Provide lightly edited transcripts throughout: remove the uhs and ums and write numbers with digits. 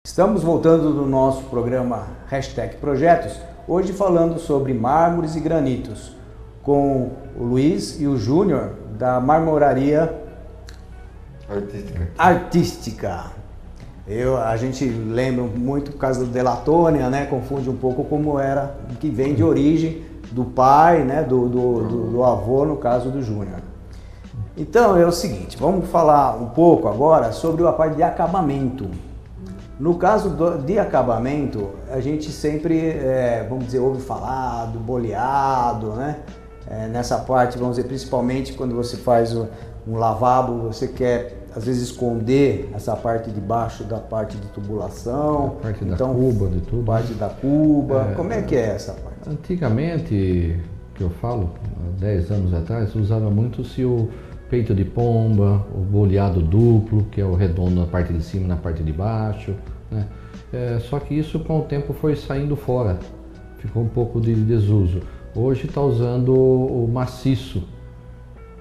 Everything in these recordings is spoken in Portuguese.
Estamos voltando do nosso programa #Projetos, hoje falando sobre mármores e granitos, com o Luiz e o Júnior da Marmoraria Artística. A gente lembra muito por causa do Delatônia, né? Confunde um pouco como era, que vem de origem do pai, né? do avô, no caso do Júnior. Então é o seguinte, vamos falar um pouco agora sobre a parte de acabamento. No caso de acabamento, a gente sempre, vamos dizer, ouve falar do boleado, né? Nessa parte, vamos dizer, principalmente quando você faz um lavabo, você quer às vezes esconder essa parte de baixo da parte de tubulação. A parte da cuba, de tudo. Parte da cuba. Como é que é essa parte? Antigamente, que eu falo, há 10 anos atrás, usava muito-se o peito de pomba, o boleado duplo, que é o redondo na parte de cima e na parte de baixo, né? Só que isso com o tempo foi saindo fora, ficou um pouco de desuso. Hoje está usando o maciço,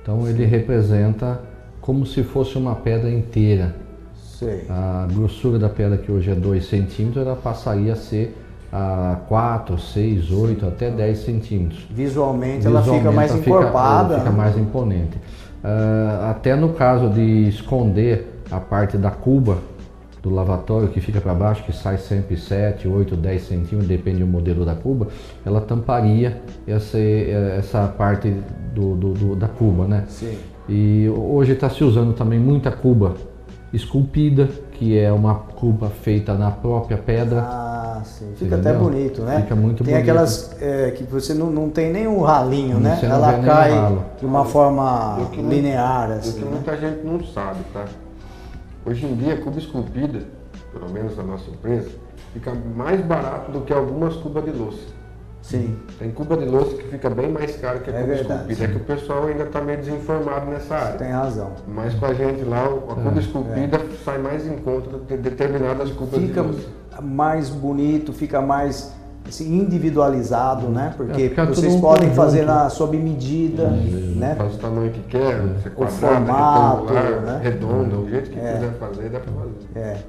então ele representa como se fosse uma pedra inteira. Sei. A grossura da pedra, que hoje é 2 centímetros, ela passaria a ser a 4, 6, 8, até 10 centímetros. Visualmente ela fica mais encorpada. Fica mais imponente. Até no caso de esconder a parte da cuba do lavatório que fica para baixo, que sai sempre 7, 8, 10 centímetros, depende do modelo da cuba, ela tamparia essa parte da cuba, né? Sim. E hoje está se usando também muita cuba esculpida, que é uma cuba feita na própria pedra. Ah, sim. Fica até bonito, né? Fica muito bonito. Tem aquelas que você não tem nenhum ralinho, né? Você não ela vê cai nenhum ralo. de uma forma linear, assim. O que né? muita gente não sabe, tá? Hoje em dia, a cuba esculpida, pelo menos na nossa empresa, fica mais barato do que algumas cubas de louça. Sim. Tem cuba de louça que fica bem mais cara que a cuba verdade. esculpida. É que o pessoal ainda está meio desinformado nessa área. Tem razão. Mas com a gente lá, a cuba esculpida sai mais em conta do que determinadas cubas de Fica louça. mais bonito, fica mais assim, individualizado, né? Porque fica vocês tudo um podem conjunto. fazer sob medida, né? Faz o tamanho que quer, você quadrado, formato, retangular, né? redondo, o jeito que quiser fazer, dá para fazer.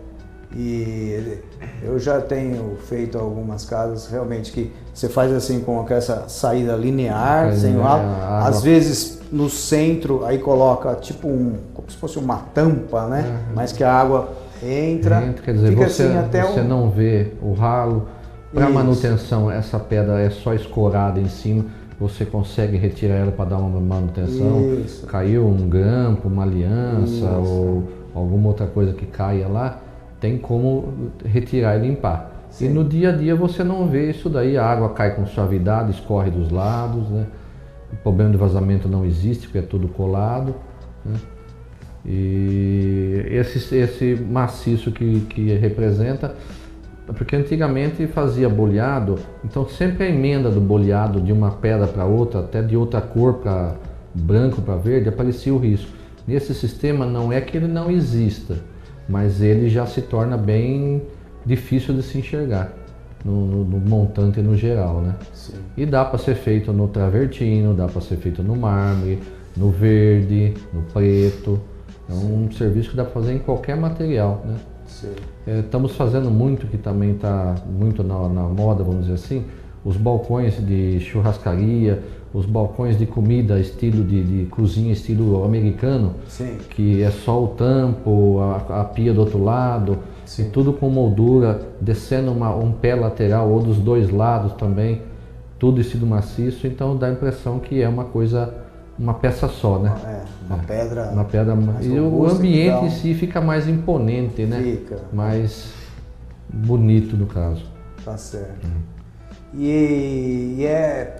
E eu já tenho feito algumas casas realmente que você faz assim com essa saída linear, sem o ralo. Às vezes no centro aí coloca tipo como se fosse uma tampa, né? Mas que a água entra, Quer dizer, fica você, assim até você não vê o ralo. Para manutenção, essa pedra é só escorada em cima, você consegue retirar ela para dar uma manutenção. Isso. Caiu um grampo, uma aliança ou alguma outra coisa que caia lá, tem como retirar e limpar. Sim. E no dia a dia você não vê isso daí, a água cai com suavidade, escorre dos lados, né? O problema de vazamento não existe, porque é tudo colado, né? E esse maciço que representa, porque antigamente fazia boleado, então sempre a emenda do boleado de uma pedra para outra, até de outra cor para branco para verde, aparecia o risco. Nesse sistema não é que ele não exista, mas ele já se torna bem difícil de se enxergar no montante no geral, né? Sim. E dá para ser feito no travertino, dá para ser feito no mármore, no verde, no preto. É um serviço que dá para fazer em qualquer material, né? Sim. Estamos fazendo muito, que também está muito na moda, vamos dizer assim, os balcões de churrascaria, os balcões de comida estilo de cozinha estilo americano. Sim. Que é só o tampo, a pia do outro lado, e tudo com moldura, descendo um pé lateral ou dos dois lados também, tudo estilo maciço, então dá a impressão que é uma peça só, né? Uma pedra. Uma pedra mais e o robusta, ambiente então. em si fica mais imponente, né? Fica. Mais bonito no caso. Tá certo. E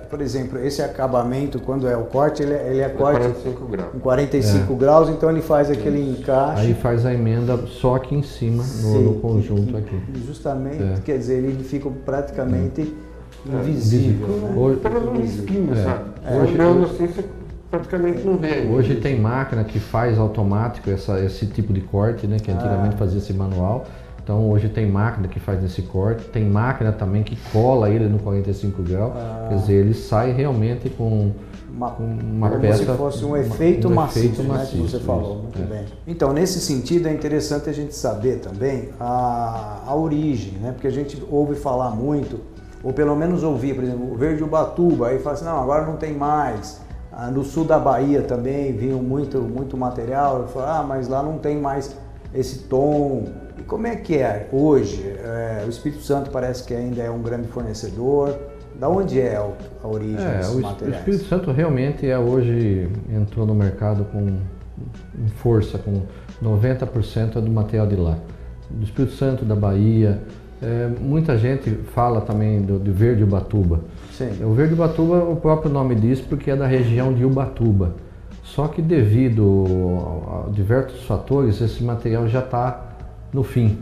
por exemplo, esse acabamento, quando é o corte, ele é corte 45 graus. em 45 graus, então ele faz aquele encaixe. Aí faz a emenda só aqui em cima, no conjunto aqui. Justamente, quer dizer, ele fica praticamente invisível. Né? Hoje, Pelo menos esquina, sabe? Hoje- Olhando assim, você praticamente não vê. Hoje tem máquina que faz automático esse tipo de corte, né? Que antigamente fazia esse manual. Então hoje tem máquina que faz esse corte, tem máquina também que cola ele no 45 graus, quer dizer, ele sai realmente com uma como peça... se fosse um efeito maciço, né, maciço, que você falou, isso, muito bem. Então, nesse sentido, é interessante a gente saber também a origem, né, porque a gente ouve falar muito, ou pelo menos ouvia, por exemplo, o verde Ubatuba, aí fala assim, não, agora não tem mais. No sul da Bahia também vinha muito material, eu falo, mas lá não tem mais esse tom. E como é que é hoje? O Espírito Santo parece que ainda é um grande fornecedor. Da onde é a origem desses materiais? O Espírito Santo realmente hoje entrou no mercado com força, com 90% do material de lá. Do Espírito Santo, da Bahia. Muita gente fala também do verde Ubatuba. Sim. O verde Ubatuba, o próprio nome diz porque é da região de Ubatuba. Só que devido a diversos fatores, esse material já está no fim.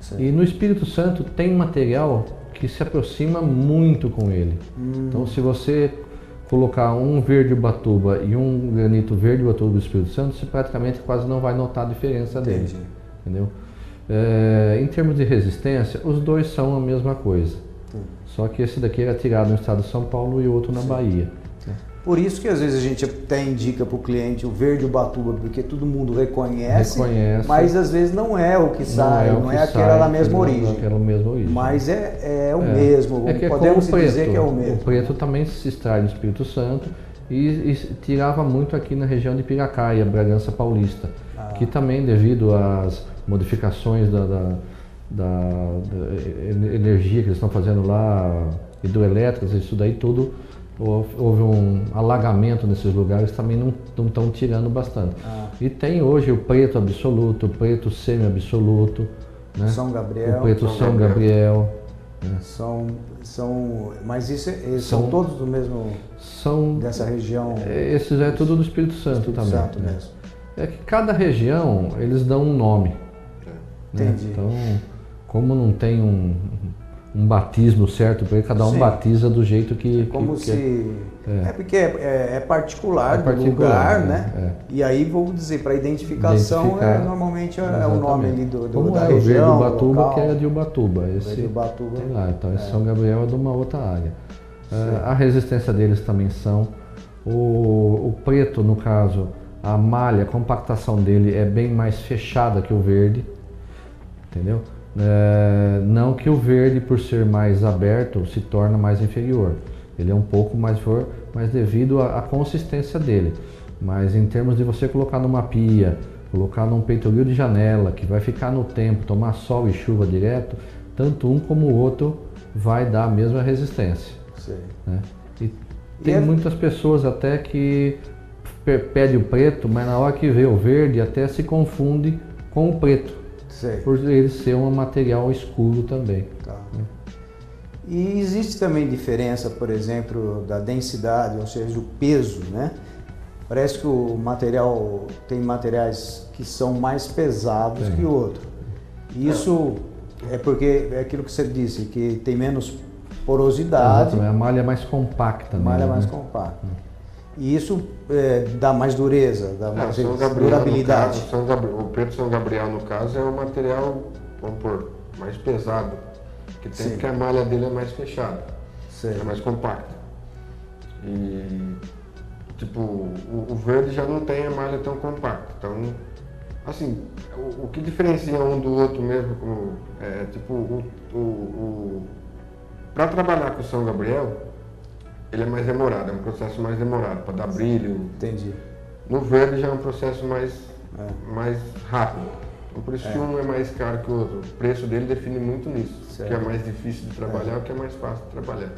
Sim. E no Espírito Santo tem material que se aproxima muito com ele. Então, se você colocar um verde Ubatuba e um granito verde Ubatuba do Espírito Santo, você praticamente quase não vai notar a diferença dele. Entendeu? Em termos de resistência, os dois são a mesma coisa. Só que esse daqui era tirado no estado de São Paulo e outro na Bahia. Por isso que às vezes a gente até indica para o cliente o verde Ubatuba, porque todo mundo reconhece, mas às vezes não é o que sai, não é aquela da mesma origem. Mas é o mesmo, podemos dizer que é o mesmo. O preto também se extrai no Espírito Santo e tirava muito aqui na região de Piracaia, Bragança Paulista, que também devido às modificações da energia que eles estão fazendo lá, hidroelétricas, isso daí tudo, houve um alagamento nesses lugares, também não estão tirando bastante. E tem hoje o preto absoluto, o preto semi-absoluto, né? São Gabriel. O preto São Gabriel. Né? Mas esses são todos do mesmo, dessa região? Esses é tudo do Espírito Santo também. Santo mesmo. É que cada região, eles dão um nome. Entendi. Então, como não tem um batismo certo para ele, cada um batiza do jeito que... porque é particular do lugar, né? E aí, vou dizer, para identificação, normalmente é o nome ali da região, o verde Ubatuba, que é de Ubatuba. Esse Ubatuba. Tem lá, então esse São Gabriel é de uma outra área. A resistência deles também são. O preto, no caso, a malha, a compactação dele é bem mais fechada que o verde, entendeu? Não que o verde, por ser mais aberto, se torna mais inferior. Ele é um pouco mais forte, mas devido à consistência dele. Mas em termos de você colocar numa pia, colocar num peitoril de janela, que vai ficar no tempo, tomar sol e chuva direto, tanto um como o outro vai dar a mesma resistência. Né? E tem muitas pessoas até que pedem o preto, mas na hora que vê o verde até se confunde com o preto. Por ele ser um material escuro também. E existe também diferença, por exemplo, da densidade, ou seja, o peso, né? Parece que o material, tem materiais que são mais pesados que outros. Isso é porque é aquilo que você disse, que tem menos porosidade. A malha é mais compacta. Compacta. E isso dá mais dureza, dá mais durabilidade. O preto São Gabriel, no caso, é um material, vamos pôr, mais pesado. Porque a malha dele é mais fechada, é mais compacta. E, tipo, o verde já não tem a malha tão compacta. Então, assim, o que diferencia um do outro mesmo, para trabalhar com o São Gabriel, ele é mais demorado, é um processo mais demorado, para dar brilho. Entendi. No verde já é um processo mais rápido. Então, por isso que um é mais caro que o outro. O preço dele define muito nisso. O que é mais difícil de trabalhar, o que é mais fácil de trabalhar.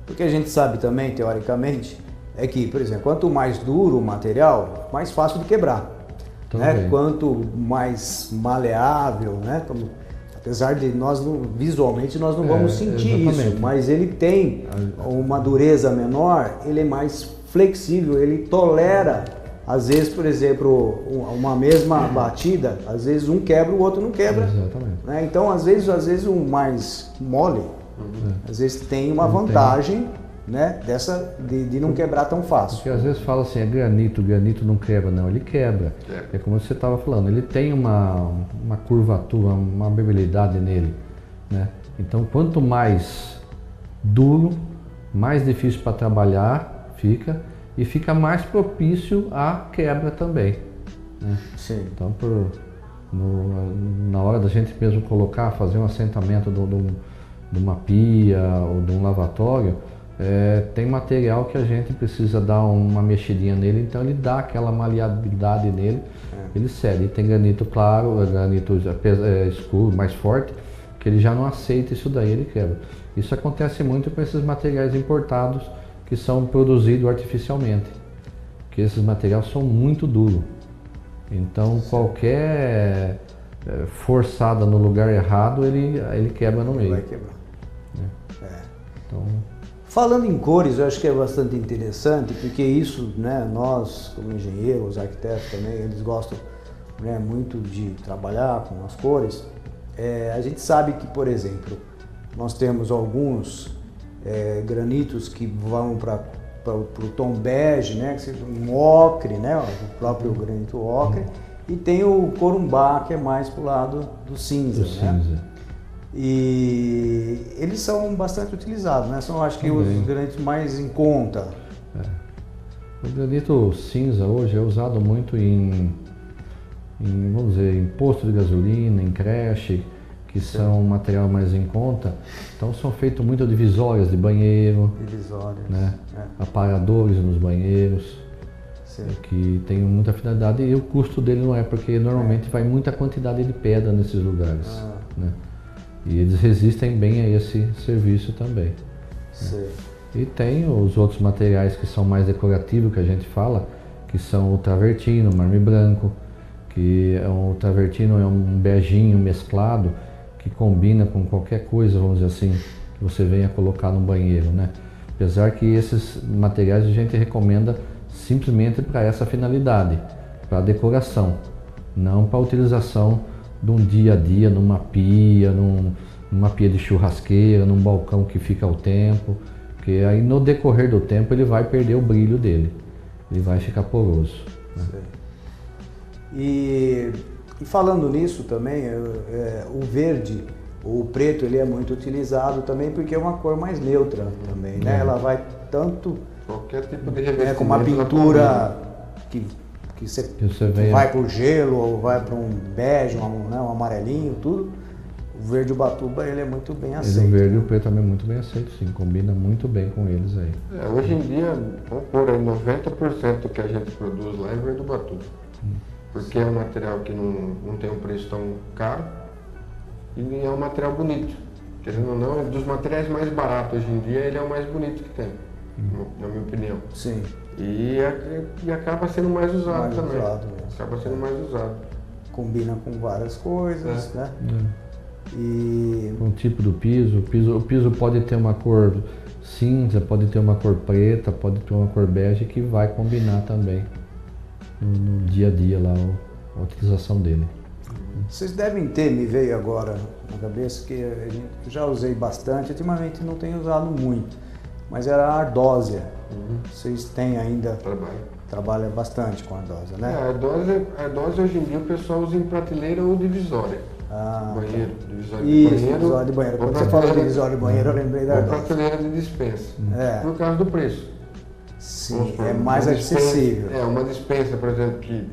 Porque a gente sabe também, teoricamente, é que, por exemplo, quanto mais duro o material, mais fácil de quebrar. Né? Quanto mais maleável, né? Apesar de visualmente nós não vamos sentir isso, mas ele tem uma dureza menor, ele é mais flexível, ele tolera, às vezes, por exemplo, uma mesma batida, às vezes um quebra, o outro não quebra. Exatamente. Né? Então, às vezes um mais mole, às vezes tem uma vantagem né, de não quebrar tão fácil. Porque às vezes fala assim, é granito, o granito não quebra. Não, ele quebra. É como você estava falando, ele tem uma curvatura, uma mobilidade nele, né? Então quanto mais duro, mais difícil para trabalhar fica e fica mais propício à quebra também, né? Sim. Então na hora da gente mesmo colocar, fazer um assentamento de uma pia ou de um lavatório, tem material que a gente precisa dar uma mexidinha nele, então ele dá aquela maleabilidade nele, ele cede. E tem granito claro, granito escuro, mais forte, que ele já não aceita isso daí, ele quebra. Isso acontece muito com esses materiais importados que são produzidos artificialmente, porque esses materiais são muito duros. Então qualquer forçada no lugar errado, ele quebra no meio. Vai quebrar. Então, falando em cores, eu acho que é bastante interessante, porque isso, né, nós como engenheiros, arquitetos também, eles gostam, né, muito de trabalhar com as cores. A gente sabe que, por exemplo, nós temos alguns granitos que vão para o tom bege, né, um ocre, né, o próprio granito ocre, e tem o corumbá, que é mais para o lado do cinza, né? E eles são bastante utilizados, né? São, acho que, os granitos mais em conta. O granito cinza hoje é usado muito vamos dizer, em posto de gasolina, em creche, que são material mais em conta. Então são feitos muito divisórias de banheiro, né? Aparadores nos banheiros, que tem muita finalidade, e o custo dele não é, porque normalmente vai muita quantidade de pedra nesses lugares, né? E eles resistem bem a esse serviço também. Né? E tem os outros materiais que são mais decorativos, que a gente fala, que são o travertino, o marme branco, que o travertino é um beijinho mesclado que combina com qualquer coisa, vamos dizer assim, que você venha colocar no banheiro, né? Apesar que esses materiais a gente recomenda simplesmente para essa finalidade, para decoração, não para utilização de um dia a dia numa pia, numa pia de churrasqueira, num balcão que fica ao tempo, porque aí no decorrer do tempo ele vai perder o brilho dele, ele vai ficar poroso, né? E falando nisso também, o verde, o preto, ele é muito utilizado também porque é uma cor mais neutra também, né? Ela vai tanto qualquer tipo de revestimento, com uma pintura que você vai para o gelo ou vai para um bege, um amarelinho, tudo. O verde Ubatuba, ele é muito bem aceito. O verde e o preto também é muito bem aceito, sim. Combina muito bem com eles aí. Hoje em dia, vamos pôr aí, 90% do que a gente produz lá é verde Ubatuba. Porque é um material que não tem um preço tão caro e é um material bonito. Querendo ou não, dos materiais mais baratos hoje em dia, ele é o mais bonito que tem, na minha opinião. Sim. E acaba sendo mais usado também. Acaba sendo mais usado. Combina com várias coisas, né? E o tipo do piso, o piso pode ter uma cor cinza, pode ter uma cor preta, pode ter uma cor bege, que vai combinar também no dia a dia lá a utilização dele. Vocês devem ter, me veio agora na cabeça, que eu já usei bastante, ultimamente não tenho usado muito, mas era a ardósia. Vocês têm ainda? Trabalha bastante com a ardósia, né? A ardósia hoje em dia o pessoal usa em prateleira ou divisória. Banheiro, divisória de banheiro. Quando você falou de divisória de banheiro, eu lembrei da ardósia. Prateleira de dispensa, por causa do preço. Sim, é mais acessível. Uma dispensa, por exemplo, que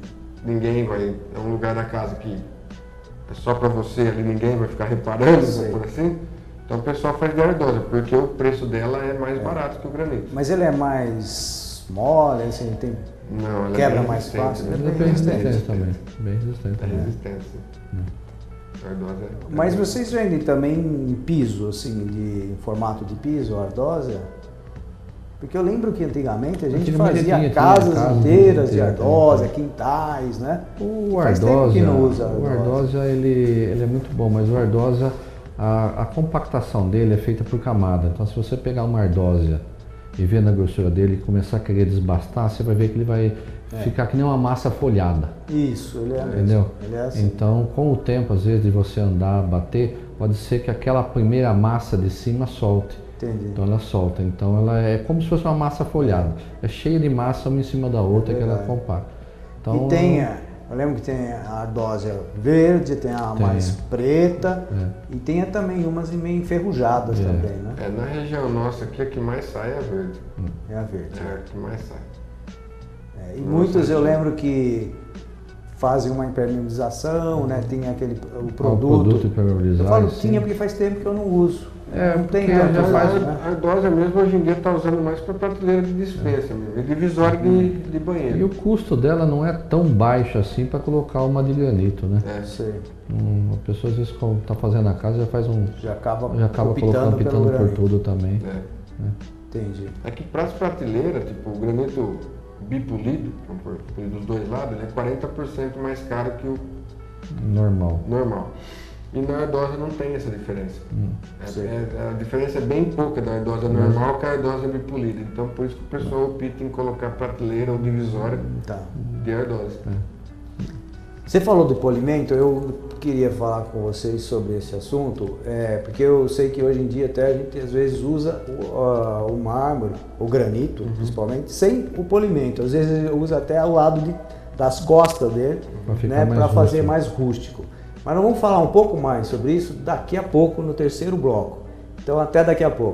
ninguém vai, é um lugar da casa que é só para você, ali ninguém vai ficar reparando, por assim. Então o pessoal faz de ardósia, porque o preço dela é mais barato que o granito. Mas ele é mais mole, assim, não, ela quebra mais fácil? Ele é bem resistente também. Bem resistente. Mas vocês vendem também em piso, assim, em formato de piso, ardósia? Porque eu lembro que antigamente a gente fazia casas inteiras de ardósia, quintais, né? O ardósia ele é muito bom, mas o ardósia, a compactação dele é feita por camada. Então se você pegar uma ardósia e ver na grossura dele e começar a querer desbastar, você vai ver que ele vai ficar que nem uma massa folhada. Isso, ele é entendeu? Ele é assim. Então com o tempo, às vezes, de você andar, bater, pode ser que aquela primeira massa de cima solte. Entendi. Então ela solta. Então ela é como se fosse uma massa folhada. É cheia de massa uma em cima da outra que ela compacta. Então, e tem, eu lembro que tem a ardósia verde, tem a mais preta e tem também umas meio enferrujadas também, né? Na região nossa aqui a que mais sai é a verde. É a verde. É a que mais sai. E muitos eu lembro que fazem uma impermeabilização, né? Tem o produto impermeabilizado. Eu falo tinha porque faz tempo que eu não uso. Não tem tanto. Já faz, a ardósia mesmo hoje em dia está usando mais para prateleira de dispensa mesmo, e divisória de banheiro. E o custo dela não é tão baixo assim para colocar uma de granito, né? Sei. A pessoa às vezes quando está fazendo a casa já acaba colocando pitando por tudo também. Entendi. Aqui para as prateleiras, tipo o granito bipolido, dos dois lados, ele é 40% mais caro que o normal. E na ardósia não tem essa diferença. A diferença é bem pouca da ardósia normal que a ardósia bipolida. Então por isso que o pessoal opta em colocar prateleira ou divisória de ardósia. Você falou do polimento, eu queria falar com vocês sobre esse assunto, porque eu sei que hoje em dia até a gente às vezes usa o mármore, o granito principalmente, sem o polimento. Às vezes usa até o lado das costas dele, para fazer mais rústico. Mas nós vamos falar um pouco mais sobre isso daqui a pouco no terceiro bloco. Então até daqui a pouco.